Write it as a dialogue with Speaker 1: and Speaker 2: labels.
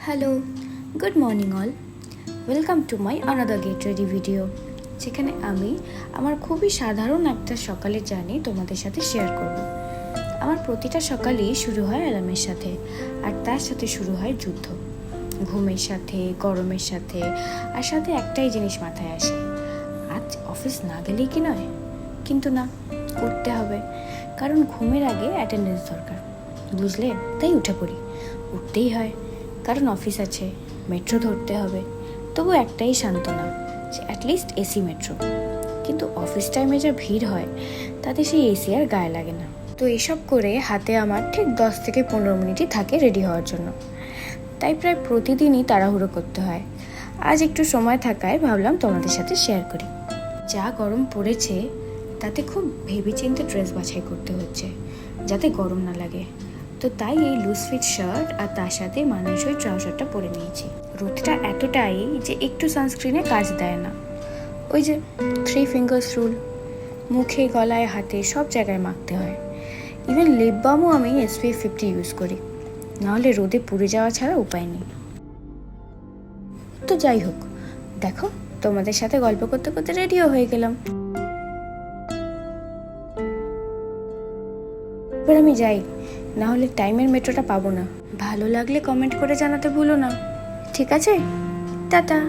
Speaker 1: Hello, good morning all. Welcome to my another get ready video, যেখানে আমি আমার খুবই সাধারণ একটা সকালের জার্নি তোমাদের সাথে শেয়ার করব। আমার প্রতিটা সকালই শুরু হয় অ্যালার্মের সাথে, আর তার সাথে শুরু হয় যুদ্ধ। ঘুমের সাথে, গরমের সাথে, আর সাথে একটাই জিনিস মাথায় আসে, আজ অফিস না গেলেই কি নয়? কিন্তু না, উঠতে হবে, কারণ ঘুমের আগে অ্যাটেন্ডেন্স দরকার, বুঝলে? তাই উঠে পড়ি। উঠতেই হয়, কারণ অফিস আছে, মেট্রো ধরতে হবে। তবু একটাই সান্ত্বনা, যে অ্যাটলিস্ট এসি মেট্রো। কিন্তু অফিস টাইমে যা ভিড় হয়, তাতে সেই এসি আর গায়ে লাগে না। তো এসব করে হাতে আমার ঠিক 10 থেকে 15 মিনিটই থাকে রেডি হওয়ার জন্য। তাই প্রায় প্রতিদিনই তাড়াহুড়ো করতে হয়। আজ একটু সময় থাকায় ভাবলাম তোমাদের সাথে শেয়ার করি। যা গরম পড়েছে, তাতে খুব ভেবেচিন্তে ড্রেস বাছাই করতে হচ্ছে, যাতে গরম না লাগে। তো তাই এই লুজ ফিট শার্ট আর তার সাথে মানানসই ট্রাউজারটা পরে নিয়েছি। রোদটা এতটাই যে একটু সানস্ক্রিনে কাজ দেয় না। ওই যে 3 ফিঙ্গার্স রুল, মুখে, গলায়, হাতে সব জায়গায় মাখতে হয়। ইভেন লিপ বামও আমি SPF 50 ইউজ করি, নাহলে রোদে পুড়ে যাওয়া ছাড়া উপায় নেই। তো যাই হোক, দেখো তোমাদের সাথে গল্প করতে করতে রেডিও হয়ে গেলাম। এবার আমি যাই, না হলে টাইমের মেট্রোটা পাবো না। ভালো লাগলে কমেন্ট করে জানাতে ভুলো না, ঠিক আছে? টাটা।